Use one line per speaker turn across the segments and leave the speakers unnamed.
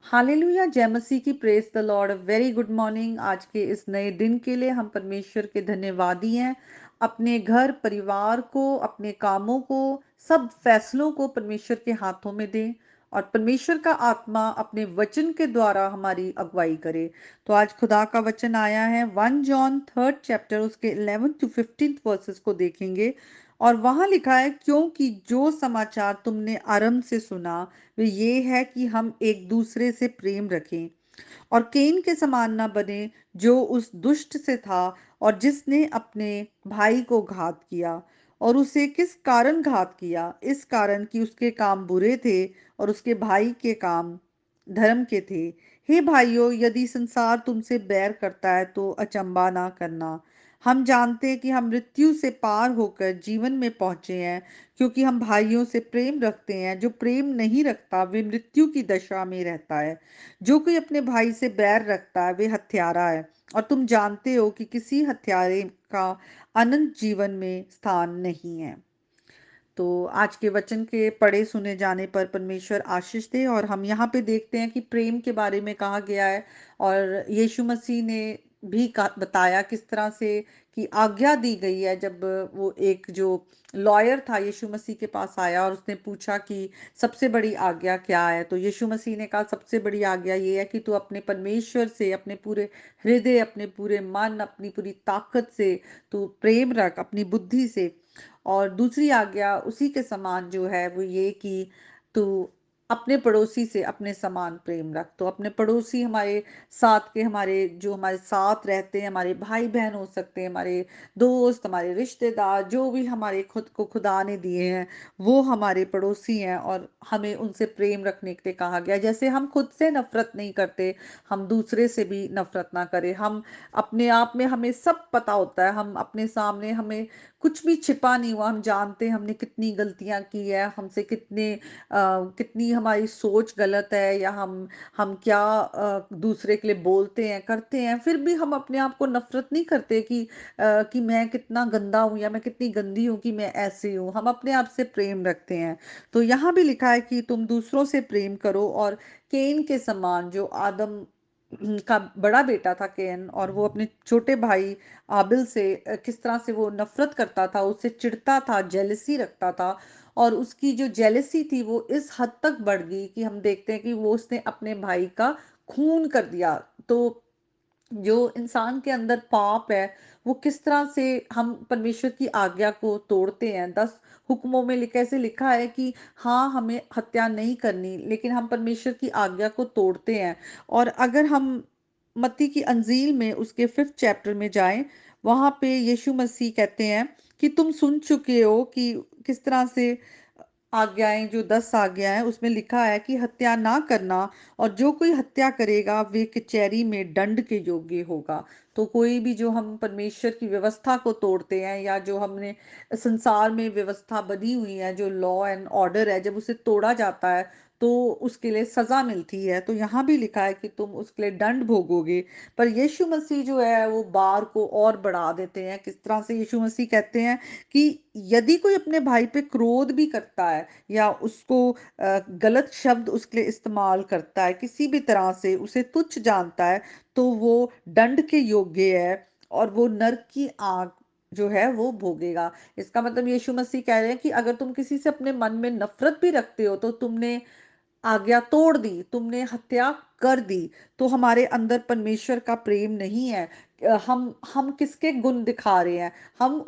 Hallelujah, जय मसीह की। Praise the Lord. Very good morning. आज के इस नए दिन के लिए हम परमेश्वर के धन्यवादी हैं। अपने घर परिवार को, अपने कामों को, सब फैसलों को परमेश्वर के हाथों में दें और परमेश्वर का आत्मा अपने वचन के द्वारा हमारी अगुवाई करे। तो आज खुदा का वचन आया है 1 जॉन 3rd चैप्टर, उसके 11 to 15 वर्सेस को देखेंगे। और वहां लिखा है, क्योंकि जो समाचार तुमने आरंभ से सुना वे ये है कि हम एक दूसरे से प्रेम रखें और केन के समान न बने, जो उस दुष्ट से था और जिसने अपने भाई को घात किया। और उसे किस कारण घात किया? इस कारण कि उसके काम बुरे थे और उसके भाई के काम धर्म के थे। हे भाइयों, यदि संसार तुमसे बैर करता है तो अचंबा ना करना। हम जानते हैं कि हम मृत्यु से पार होकर जीवन में पहुंचे हैं, क्योंकि हम भाइयों से प्रेम रखते हैं। जो प्रेम नहीं रखता वे मृत्यु की दशा में रहता है। जो कोई अपने भाई से बैर रखता है वे हत्यारा है, और तुम जानते हो कि किसी हत्यारे का अनंत जीवन में स्थान नहीं है। तो आज के वचन के पढ़े सुने जाने पर परमेश्वर आशीष दे। और हम यहाँ पे देखते हैं कि प्रेम के बारे में कहा गया है, और यीशु मसीह ने भी बताया किस तरह से कि आज्ञा दी गई है। जब वो एक जो लॉयर था यीशु मसीह के पास आया और उसने पूछा कि सबसे बड़ी आज्ञा क्या है, तो यीशु मसीह ने कहा सबसे बड़ी आज्ञा ये है कि तू अपने परमेश्वर से अपने पूरे हृदय, अपने पूरे मन, अपनी पूरी ताकत से तू प्रेम रख, अपनी बुद्धि से। और दूसरी आज्ञा उसी के समान जो है वो ये कि तू अपने पड़ोसी से अपने समान प्रेम रख। तो अपने पड़ोसी हमारे साथ के, हमारे जो हमारे साथ रहते हैं, हमारे भाई बहन हो सकते हैं, हमारे दोस्त, हमारे रिश्तेदार, जो भी हमारे खुद को खुदा ने दिए हैं वो हमारे पड़ोसी हैं, और हमें उनसे प्रेम रखने के लिए कहा गया। जैसे हम खुद से नफरत नहीं करते, हम दूसरे से भी नफरत ना करें। हम अपने आप में, हमें सब पता होता है, हम अपने सामने, हमें कुछ भी छिपा नहीं हुआ। हम जानते हैं हमने कितनी गलतियां की है, हमसे कितनी हमारी सोच गलत है, या हम क्या दूसरे के लिए बोलते हैं, करते हैं। फिर भी हम अपने आप को नफरत नहीं करते कि मैं कितना गंदा हूं या मैं कितनी गंदी हूं कि मैं ऐसी हूं। हम अपने आप से प्रेम रखते हैं। तो यहाँ भी लिखा है कि तुम दूसरों से प्रेम करो। और केन के समान, जो आदम का बड़ा बेटा था केन, और वो अपने छोटे भाई आबिल से किस तरह से वो नफरत करता था, उससे चिढ़ता था, जेलसी रखता था। और उसकी जो जेलसी थी वो इस हद तक बढ़ गई कि हम देखते हैं कि वो उसने अपने भाई का खून कर दिया। तो जो इंसान के अंदर पाप है, वो किस तरह से हम परमेश्वर की आज्ञा को तोड़ते हैं। 10 हुक्मों में कैसे लिखा है कि हाँ, हमें हत्या नहीं करनी, लेकिन हम परमेश्वर की आज्ञा को तोड़ते हैं। और अगर हम मत्ती की अंजील में उसके 5th चैप्टर में जाएं, वहां पे यीशु मसीह कहते हैं कि तुम सुन चुके हो कि किस तरह से आज्ञाएं, जो 10 आज्ञाएं, उसमें लिखा है कि हत्या ना करना, और जो कोई हत्या करेगा वे कचहरी में दंड के योग्य होगा। तो कोई भी जो हम परमेश्वर की व्यवस्था को तोड़ते हैं, या जो हमने संसार में व्यवस्था बनी हुई है, जो लॉ एंड ऑर्डर है, जब उसे तोड़ा जाता है तो उसके लिए सजा मिलती है। तो यहाँ भी लिखा है कि तुम उसके लिए दंड भोगोगे। पर यीशु मसीह जो है वो बार को और बढ़ा देते हैं। किस तरह से यीशु मसीह कहते हैं कि यदि कोई अपने भाई पे क्रोध भी करता है, या उसको गलत शब्द उसके लिए इस्तेमाल करता है, किसी भी तरह से उसे तुच्छ जानता है, तो वो दंड के योग्य है, और वो नरक की आग जो है वो भोगेगा। इसका मतलब यीशु मसीह कह रहे हैं कि अगर तुम किसी से अपने मन में नफरत भी रखते हो तो तुमने आज्ञा तोड़ दी, तुमने हत्या कर दी, तो हमारे अंदर परमेश्वर का प्रेम नहीं है। हम किसके गुण दिखा रहे हैं? हम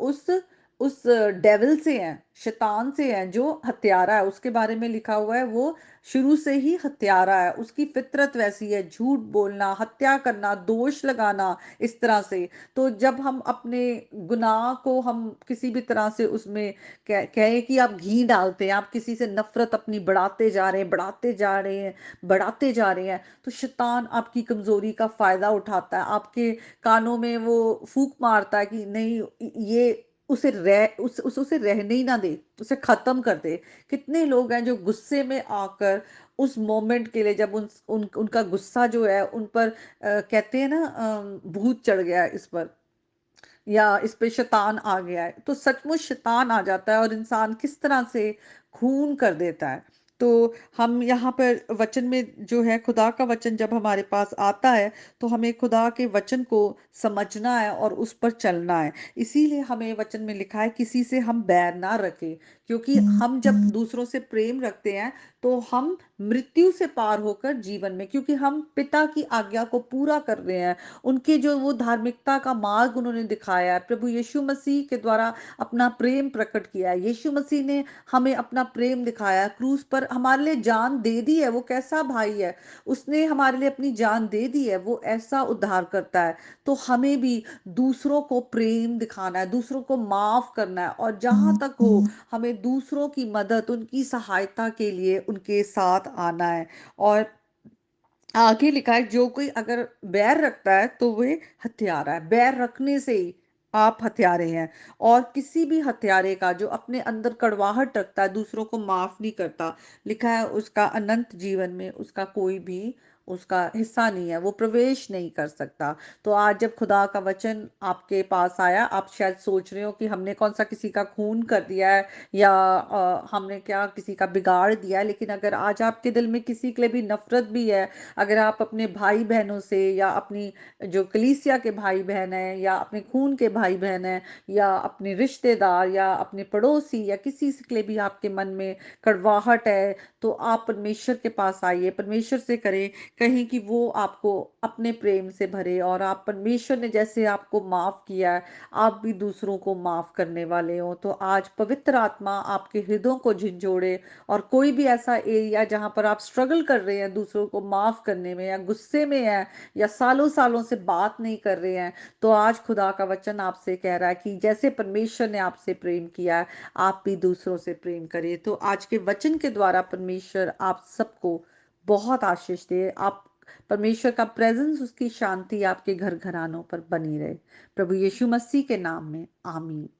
उस डेविल से हैं, शैतान से हैं, जो हत्यारा है। उसके बारे में लिखा हुआ है वो शुरू से ही हत्यारा है। उसकी फितरत वैसी है, झूठ बोलना, हत्या करना, दोष लगाना, इस तरह से। तो जब हम अपने गुनाह को हम किसी भी तरह से उसमें कहे कि आप घी डालते हैं, आप किसी से नफरत अपनी बढ़ाते जा रहे हैं, बढ़ाते जा रहे हैं, बढ़ाते जा रहे हैं, तो शैतान आपकी कमजोरी का फायदा उठाता है। आपके कानों में वो फूंक मारता है कि नहीं, ये उसे रहने ही ना दे, उसे खत्म कर दे। कितने लोग हैं जो गुस्से में आकर उस मोमेंट के लिए, जब उनका गुस्सा जो है उन पर कहते हैं ना, भूत चढ़ गया है इस पर, या इस पे शैतान आ गया है, तो सचमुच शैतान आ जाता है और इंसान किस तरह से खून कर देता है। तो हम यहाँ पर वचन में जो है खुदा का वचन जब हमारे पास आता है, तो हमें खुदा के वचन को समझना है और उस पर चलना है। इसीलिए हमें वचन में लिखा है किसी से हम बैर ना रखें, क्योंकि हम जब दूसरों से प्रेम रखते हैं, तो हम मृत्यु से पार होकर जीवन में, क्योंकि हम पिता की आज्ञा को पूरा कर रहे हैं। उनके जो वो धार्मिकता का मार्ग उन्होंने दिखाया है, प्रभु यीशु मसीह के द्वारा अपना प्रेम प्रकट किया है। यीशु मसीह ने हमें अपना प्रेम दिखाया, क्रूस पर हमारे लिए जान दे दी है। वो कैसा भाई है, उसने हमारे लिए अपनी जान दे दी है, वो ऐसा उद्धार करता है। तो हमें भी दूसरों को प्रेम दिखाना है, दूसरों को माफ करना है, और जहां तक हो हमें दूसरों की मदद, उनकी सहायता के लिए उनके साथ आना है। और आगे लिखा है जो कोई अगर बैर रखता है तो वे हत्यारा है। बैर रखने से ही आप हत्यारे हैं। और किसी भी हत्यारे का जो अपने अंदर कड़वाहट रखता है, दूसरों को माफ नहीं करता, लिखा है उसका अनंत जीवन में उसका कोई भी उसका हिस्सा नहीं है, वो प्रवेश नहीं कर सकता। तो आज जब खुदा का वचन आपके पास आया, आप शायद सोच रहे हो कि हमने कौन सा किसी का खून कर दिया है, या हमने क्या किसी का बिगाड़ दिया है। लेकिन अगर आज आपके दिल में किसी के लिए भी नफरत भी है, अगर आप अपने भाई बहनों से, या अपनी जो कलीसिया के भाई बहन हैं, या अपने खून के भाई बहन हैं, या अपने रिश्तेदार, या अपने पड़ोसी, या किसी के लिए भी आपके मन में कड़वाहट है, तो आप परमेश्वर के पास आइए, परमेश्वर से करें, कहीं कि वो आपको अपने प्रेम से भरे। और आप परमेश्वर ने जैसे आपको माफ किया है, आप भी दूसरों को माफ करने वाले हो। तो आज पवित्र आत्मा आपके हृदयों को झिंझोड़े, और कोई भी ऐसा एरिया जहां पर आप स्ट्रगल कर रहे हैं दूसरों को माफ करने में, या गुस्से में है, या सालों सालों से बात नहीं कर रहे हैं, तो आज खुदा का वचन आपसे कह रहा है कि जैसे परमेश्वर ने आपसे प्रेम किया है, आप भी दूसरों से प्रेम करिए। तो आज के वचन के द्वारा परमेश्वर आप सबको बहुत आशीष दे। आप परमेश्वर का प्रेजेंस, उसकी शांति आपके घर घरानों पर बनी रहे। प्रभु यीशु मसीह के नाम में आमीन।